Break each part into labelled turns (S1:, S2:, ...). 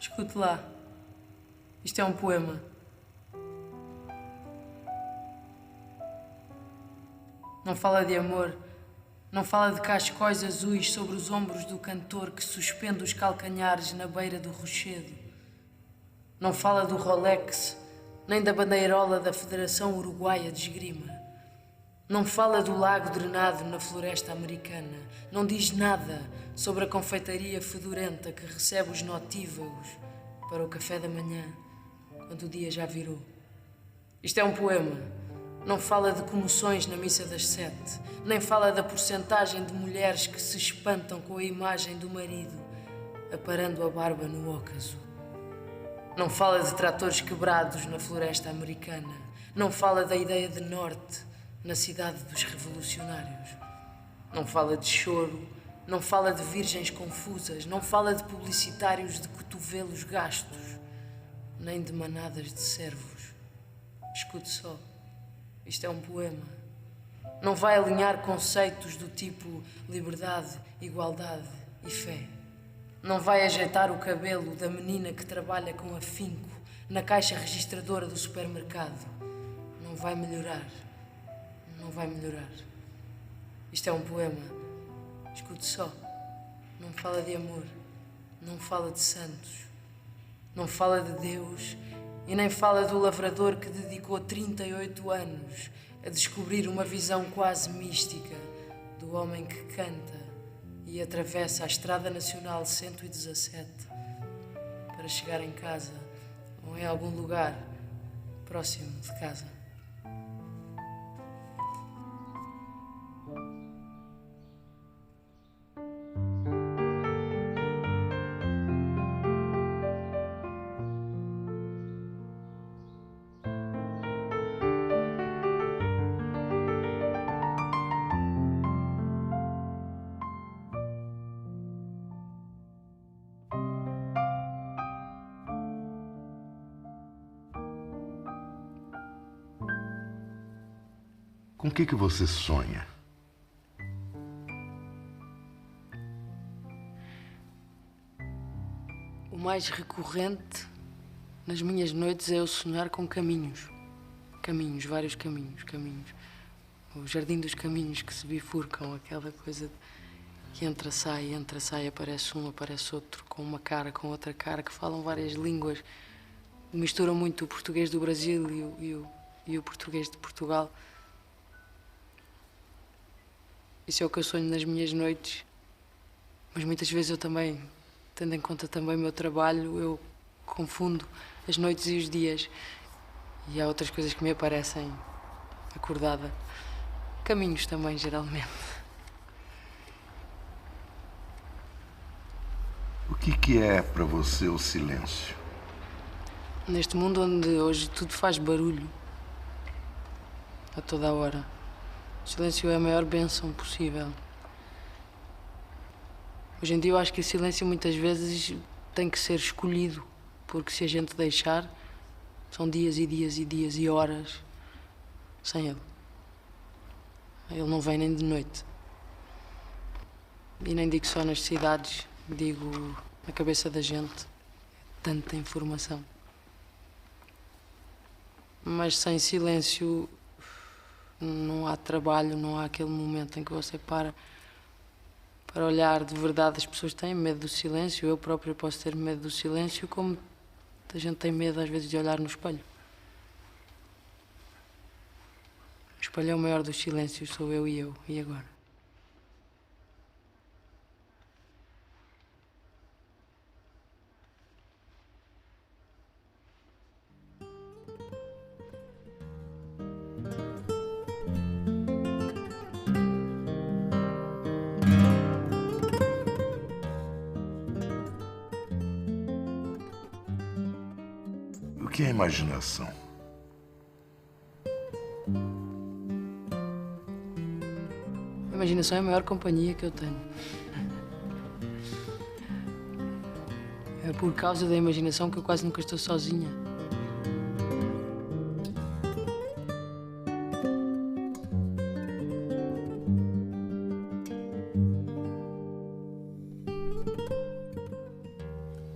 S1: Escute lá. Isto é um poema. Não fala de amor, não fala de cascóis azuis sobre os ombros do cantor que suspende os calcanhares na beira do rochedo. Não fala do Rolex, nem da bandeirola da Federação Uruguaia de Esgrima. Não fala do lago drenado na floresta americana. Não diz nada sobre a confeitaria fedorenta que recebe os notívagos para o café da manhã, quando o dia já virou. Isto é um poema. Não fala de comoções na missa das 7, nem fala da porcentagem de mulheres que se espantam com a imagem do marido aparando a barba no ócaso. Não fala de tratores quebrados na floresta americana. Não fala da ideia de norte na cidade dos revolucionários. Não fala de choro, não fala de virgens confusas, não fala de publicitários de cotovelos gastos, nem de manadas de servos. Escute só. Isto é um poema. Não vai alinhar conceitos do tipo liberdade, igualdade e fé. Não vai ajeitar o cabelo da menina que trabalha com afinco na caixa registradora do supermercado. Não vai melhorar. Não vai melhorar. Isto é um poema. Escute só. Não fala de amor. Não fala de santos. Não fala de Deus. E nem fala do lavrador que dedicou 38 anos a descobrir uma visão quase mística do homem que canta e atravessa a Estrada Nacional 117 para chegar em casa ou em algum lugar próximo de casa.
S2: Com o que você sonha?
S1: O mais recorrente nas minhas noites é eu sonhar com caminhos. Caminhos, vários caminhos. O jardim dos caminhos que se bifurcam, aquela coisa que entra, sai, aparece um, aparece outro, com uma cara, com outra cara, que falam várias línguas, misturam muito o português do Brasil e o português de Portugal. Isso é o que eu sonho nas minhas noites, mas muitas vezes eu também, tendo em conta também o meu trabalho, eu confundo as noites e os dias. E há outras coisas que me aparecem acordada. Caminhos também, geralmente.
S2: O que é para você o silêncio?
S1: Neste mundo onde hoje tudo faz barulho, a toda a hora, o silêncio é a maior bênção possível. Hoje em dia eu acho que o silêncio muitas vezes tem que ser escolhido, porque se a gente deixar, são dias e dias e dias e horas sem ele. Ele não vem nem de noite. E nem digo só nas cidades, digo na cabeça da gente. Tanta informação. Mas sem silêncio não há trabalho, não há aquele momento em que você para olhar de verdade. As pessoas têm medo do silêncio, eu próprio posso ter medo do silêncio, como a gente tem medo às vezes de olhar no espelho. O espelho é o maior dos silêncios, sou eu, e agora?
S2: O que é imaginação?
S1: A imaginação é a maior companhia que eu tenho. É por causa da imaginação que eu quase nunca estou sozinha.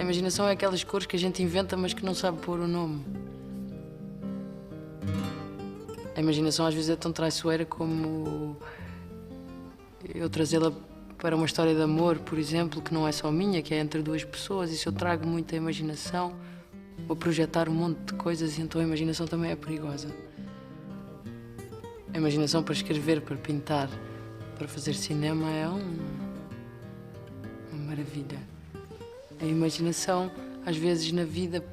S1: A imaginação é aquelas cores que a gente inventa, mas que não sabe pôr o nome. A imaginação às vezes é tão traiçoeira como eu trazê-la para uma história de amor, por exemplo, que não é só minha, que é entre duas pessoas. E se eu trago muita imaginação, vou projetar um monte de coisas e então a imaginação também é perigosa. A imaginação para escrever, para pintar, para fazer cinema é uma maravilha. A imaginação, às vezes, na vida,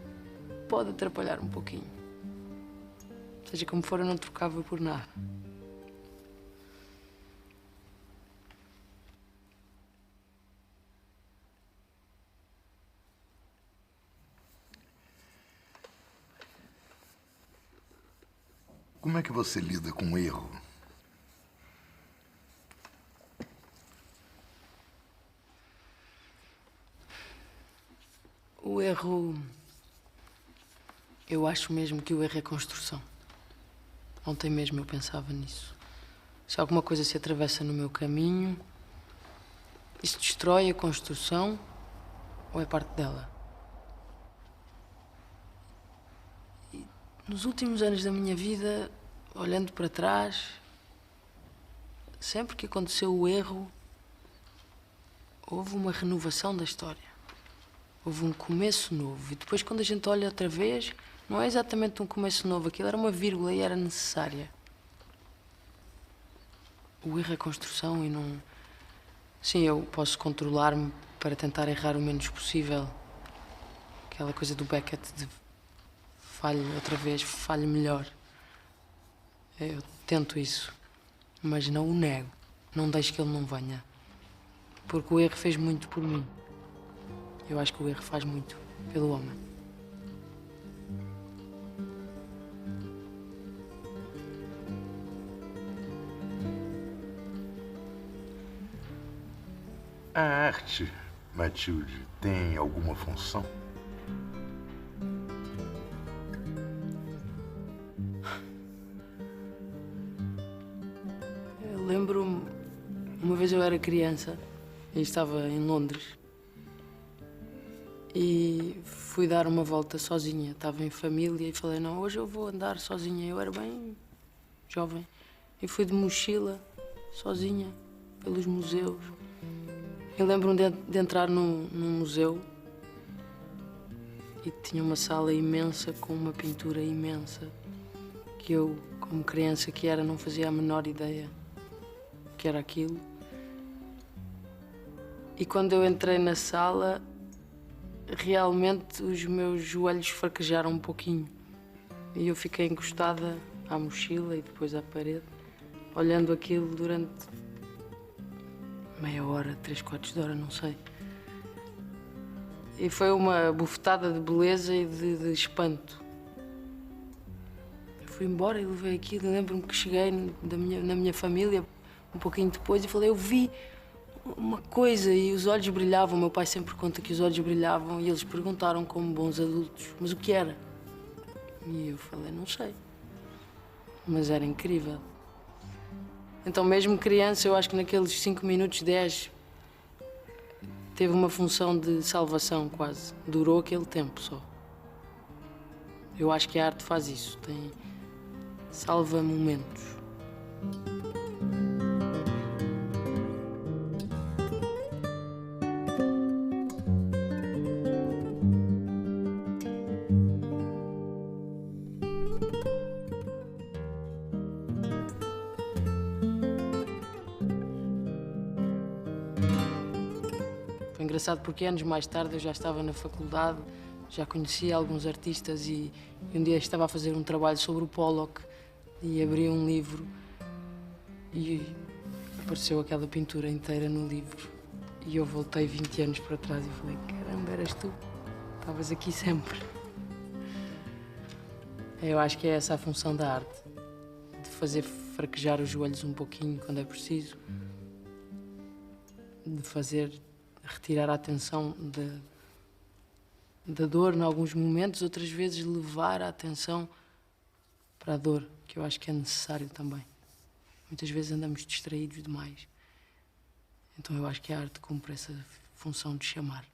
S1: pode atrapalhar um pouquinho. Seja como for, eu não trocava por nada.
S2: Como é que você lida com o erro?
S1: O erro... Eu acho mesmo que o erro é construção. Ontem mesmo eu pensava nisso. Se alguma coisa se atravessa no meu caminho, isso destrói a construção ou é parte dela? E nos últimos anos da minha vida, olhando para trás, sempre que aconteceu o erro, houve uma renovação da história. Houve um começo novo. E depois, quando a gente olha outra vez, não é exatamente um começo novo. Aquilo era uma vírgula e era necessária. O erro é construção e não... Sim, eu posso controlar-me para tentar errar o menos possível. Aquela coisa do Beckett de falhe outra vez, falhe melhor. Eu tento isso, mas não o nego. Não deixo que ele não venha. Porque o erro fez muito por mim. Eu acho que o erro faz muito pelo homem.
S2: A arte, Matilde, tem alguma função?
S1: Eu lembro-me, uma vez eu era criança e estava em Londres e fui dar uma volta sozinha. Estava em família e falei, não, hoje eu vou andar sozinha. Eu era bem jovem e fui de mochila, sozinha, pelos museus. Eu lembro-me de entrar num museu e tinha uma sala imensa com uma pintura imensa que eu, como criança que era, não fazia a menor ideia que era aquilo. E quando eu entrei na sala, realmente os meus joelhos fraquejaram um pouquinho. E eu fiquei encostada à mochila e depois à parede, olhando aquilo durante meia hora, 3/4 de hora, não sei. E foi uma bufetada de beleza e de espanto. Eu fui embora e levei aquilo. Lembro-me que cheguei na minha família um pouquinho depois e falei, eu vi uma coisa e os olhos brilhavam. Meu pai sempre conta que os olhos brilhavam e eles perguntaram como bons adultos, mas o que era? E eu falei, não sei. Mas era incrível. Então, mesmo criança, eu acho que naqueles 5 minutos, 10, teve uma função de salvação quase. Durou aquele tempo só. Eu acho que a arte faz isso, salva momentos. Foi engraçado porque anos mais tarde eu já estava na faculdade, já conhecia alguns artistas e um dia estava a fazer um trabalho sobre o Pollock e abri um livro e apareceu aquela pintura inteira no livro. E eu voltei 20 anos para trás e falei, caramba, eras tu, estavas aqui sempre. Eu acho que é essa a função da arte, de fazer fraquejar os joelhos um pouquinho quando é preciso, de fazer retirar a atenção da dor em alguns momentos, outras vezes levar a atenção para a dor, que eu acho que é necessário também. Muitas vezes andamos distraídos demais. Então eu acho que a arte cumpre essa função de chamar.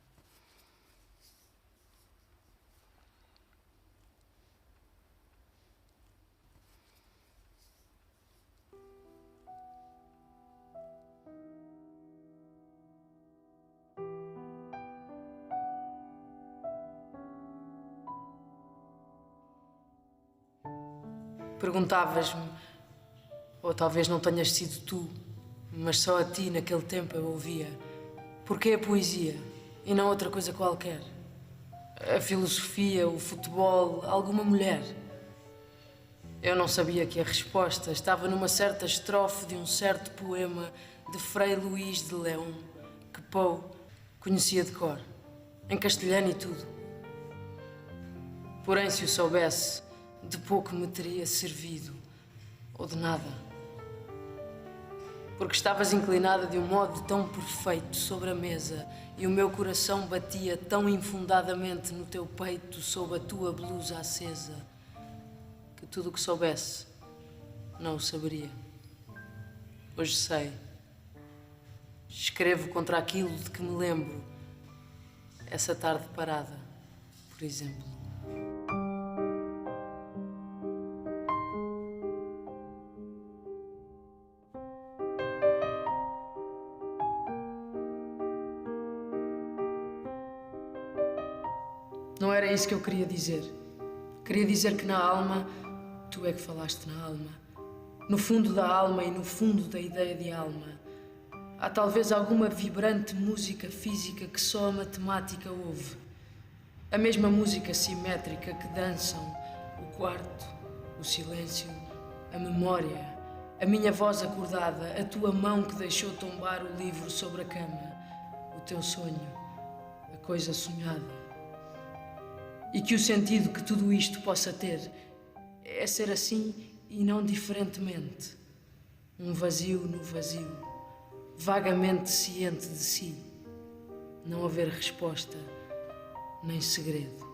S1: Perguntavas-me, ou talvez não tenhas sido tu, mas só a ti naquele tempo eu ouvia, porquê a poesia e não outra coisa qualquer? A filosofia, o futebol, alguma mulher? Eu não sabia que a resposta estava numa certa estrofe de um certo poema de Frei Luís de León, que Poe conhecia de cor, em castelhano e tudo. Porém, se o soubesse, de pouco me teria servido, ou de nada. Porque estavas inclinada de um modo tão perfeito sobre a mesa e o meu coração batia tão infundadamente no teu peito sob a tua blusa acesa que tudo o que soubesse não o saberia. Hoje sei. Escrevo contra aquilo de que me lembro, essa tarde parada, por exemplo. Não era isso que eu queria dizer. Queria dizer que na alma, tu é que falaste na alma, no fundo da alma e no fundo da ideia de alma, há talvez alguma vibrante música física que só a matemática ouve. A mesma música simétrica que dançam o quarto, o silêncio, a memória, a minha voz acordada, a tua mão que deixou tombar o livro sobre a cama, o teu sonho, a coisa sonhada. E que o sentido que tudo isto possa ter é ser assim e não diferentemente. Um vazio no vazio, vagamente ciente de si. Não haver resposta, nem segredo.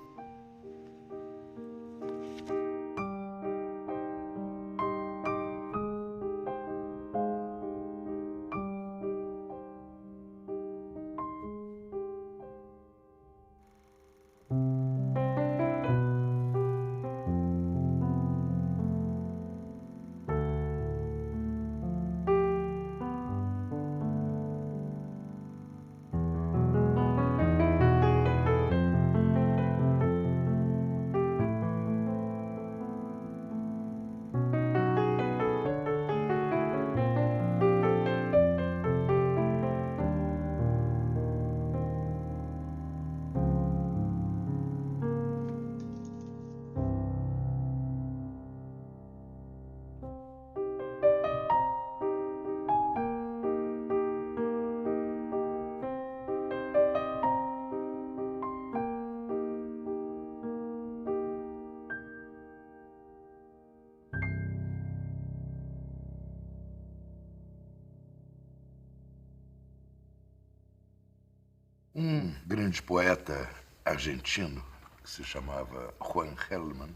S2: Um grande poeta argentino, que se chamava Juan Gelman,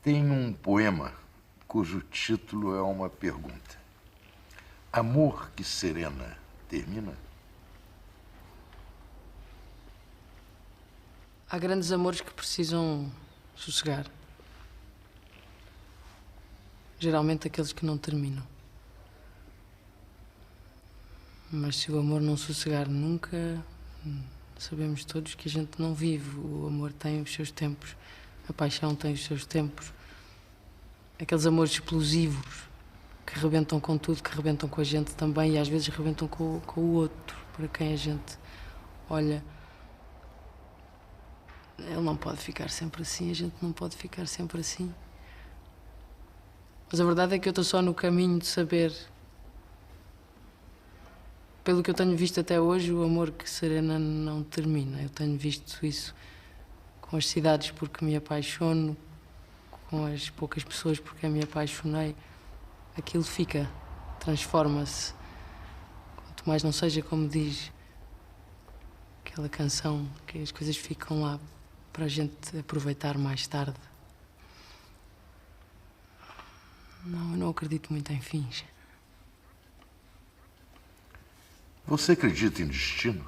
S2: tem um poema cujo título é uma pergunta. Amor que serena termina?
S1: Há grandes amores que precisam sossegar. Geralmente aqueles que não terminam. Mas se o amor não sossegar nunca, sabemos todos que a gente não vive. O amor tem os seus tempos, a paixão tem os seus tempos. Aqueles amores explosivos que rebentam com tudo, que rebentam com a gente também e às vezes rebentam com o outro, para quem a gente olha. Ele não pode ficar sempre assim, a gente não pode ficar sempre assim. Mas a verdade é que eu estou só no caminho de saber. Pelo que eu tenho visto até hoje, o amor que serena não termina. Eu tenho visto isso com as cidades porque me apaixono, com as poucas pessoas porque me apaixonei. Aquilo fica, transforma-se. Quanto mais não seja como diz aquela canção, que as coisas ficam lá para a gente aproveitar mais tarde. Não, eu não acredito muito em fins.
S2: Você acredita em destino?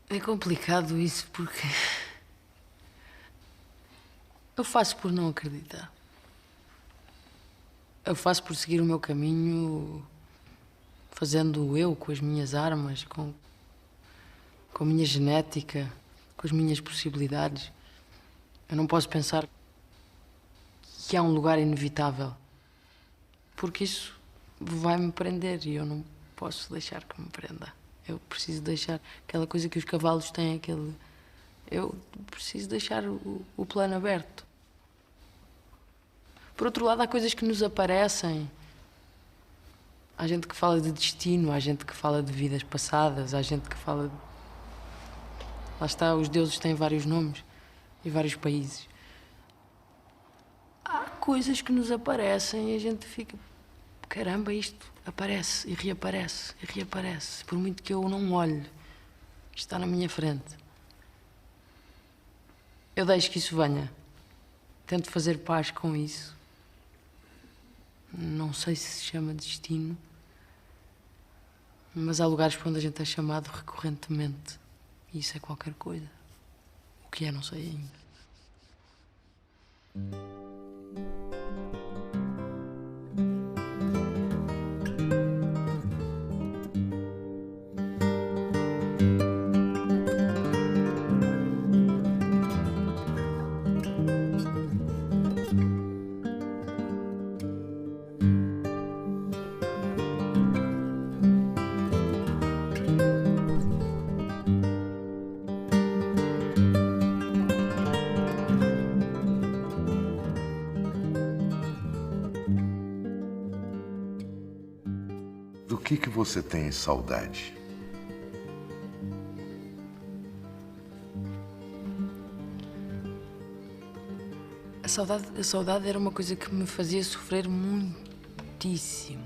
S1: É complicado isso porque eu faço por não acreditar. Eu faço por seguir o meu caminho, fazendo eu com as minhas armas, com a minha genética, com as minhas possibilidades. Eu não posso pensar que há um lugar inevitável, porque isso vai-me prender e eu não posso deixar que me prenda. Eu preciso deixar aquela coisa que os cavalos têm, aquele... Eu preciso deixar o plano aberto. Por outro lado, há coisas que nos aparecem. Há gente que fala de destino, há gente que fala de vidas passadas, há gente que fala... Lá está, os deuses têm vários nomes e vários países. Há coisas que nos aparecem e a gente fica... Caramba, isto aparece e reaparece e reaparece. Por muito que eu não olhe, isto está na minha frente. Eu deixo que isso venha. Tento fazer paz com isso. Não sei se se chama destino, mas há lugares para onde a gente é chamado recorrentemente. E isso é qualquer coisa. O que é, não sei ainda.
S2: Do que você tem saudade?
S1: A saudade era uma coisa que me fazia sofrer muitíssimo.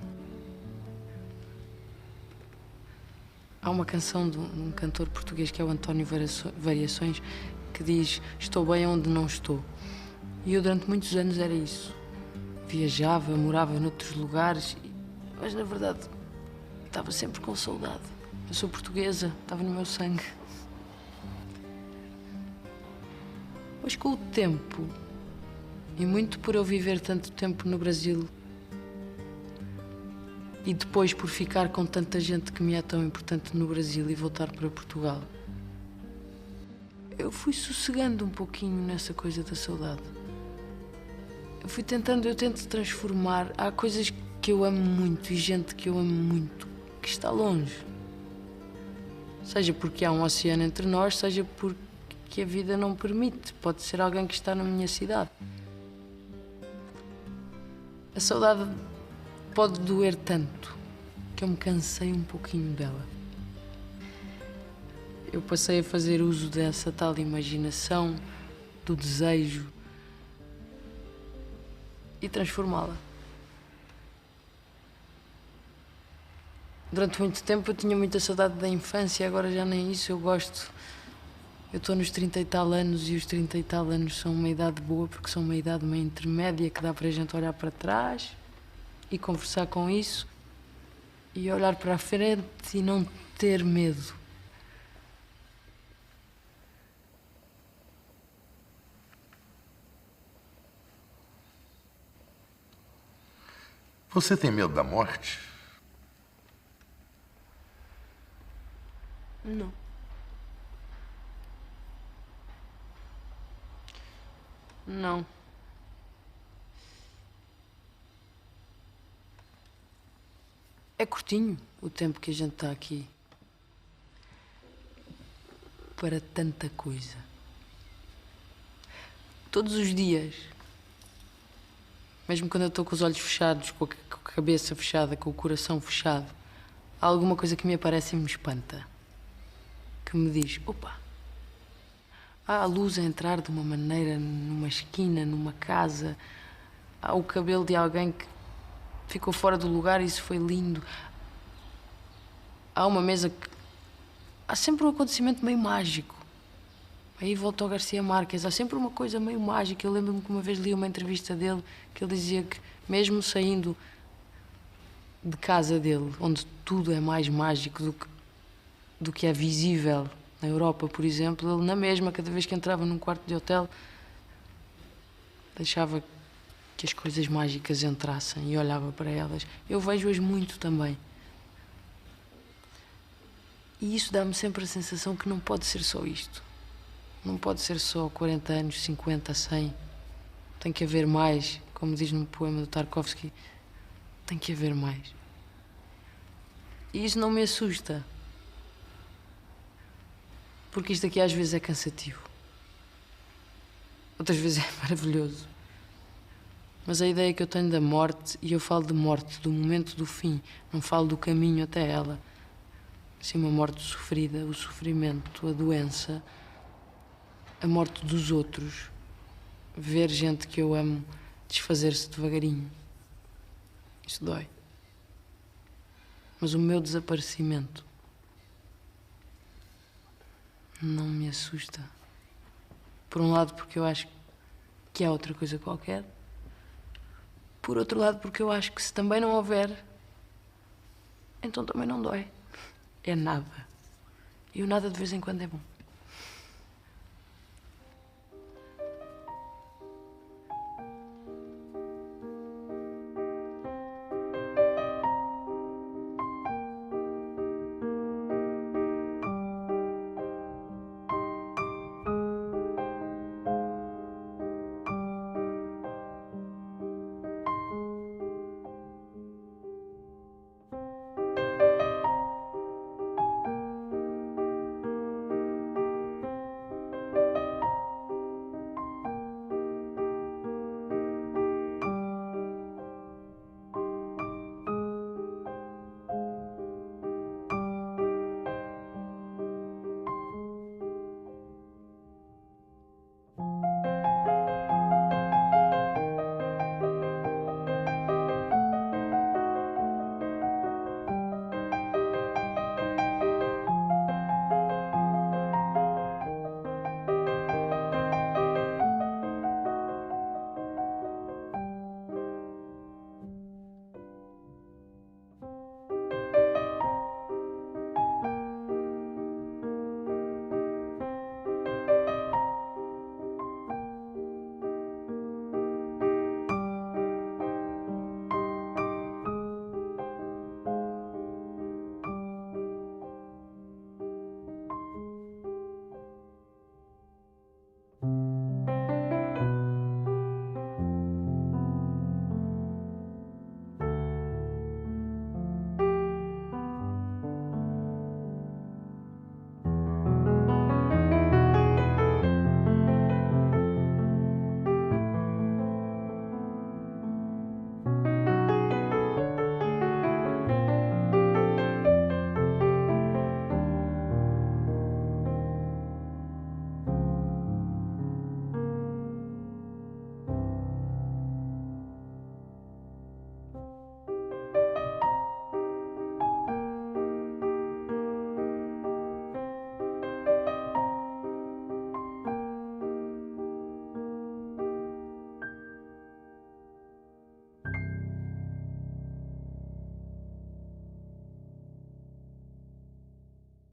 S1: Há uma canção de um cantor português que é o António Variações que diz: estou bem onde não estou. E eu durante muitos anos era isso. Viajava, morava noutros lugares, mas na verdade estava sempre com saudade. Eu sou portuguesa, estava no meu sangue. Mas com o tempo, e muito por eu viver tanto tempo no Brasil, e depois por ficar com tanta gente que me é tão importante no Brasil e voltar para Portugal, eu fui sossegando um pouquinho nessa coisa da saudade. Eu tento transformar. Há coisas que eu amo muito e gente que eu amo muito que está longe. Seja porque há um oceano entre nós, seja porque a vida não permite. Pode ser alguém que está na minha cidade. A saudade pode doer tanto que eu me cansei um pouquinho dela. Eu passei a fazer uso dessa tal imaginação, do desejo, e transformá-la. Durante muito tempo eu tinha muita saudade da infância, agora já nem isso eu gosto. Eu estou nos 30 e tal anos e os 30 e tal anos são uma idade boa porque são uma idade meio intermédia que dá para a gente olhar para trás e conversar com isso e olhar para a frente e não ter medo.
S2: Você tem medo da morte?
S1: Não. Não. É curtinho o tempo que a gente está aqui. Para tanta coisa. Todos os dias. Mesmo quando eu estou com os olhos fechados, com a cabeça fechada, com o coração fechado, há alguma coisa que me aparece e me espanta. Que me diz, opa, há a luz a entrar de uma maneira numa esquina, numa casa, há o cabelo de alguém que ficou fora do lugar e isso foi lindo. Há uma mesa que... Há sempre um acontecimento meio mágico. Aí volta ao Garcia Marques, há sempre uma coisa meio mágica. Eu lembro-me que uma vez li uma entrevista dele que ele dizia que mesmo saindo de casa dele, onde tudo é mais mágico do que é visível, na Europa, por exemplo, ele na mesma, cada vez que entrava num quarto de hotel, deixava que as coisas mágicas entrassem e olhava para elas. Eu vejo-as muito também. E isso dá-me sempre a sensação que não pode ser só isto. Não pode ser só 40 anos, 50, 100. Tem que haver mais, como diz num poema do Tarkovsky. Tem que haver mais. E isso não me assusta. Porque isto aqui às vezes é cansativo. Outras vezes é maravilhoso. Mas a ideia que eu tenho da morte, e eu falo de morte, do momento do fim, não falo do caminho até ela. Sim, uma morte sofrida, o sofrimento, a doença, a morte dos outros. Ver gente que eu amo desfazer-se devagarinho. Isso dói. Mas o meu desaparecimento não me assusta. Por um lado, porque eu acho que há outra coisa qualquer. Por outro lado, porque eu acho que se também não houver, então também não dói. É nada. E o nada de vez em quando é bom.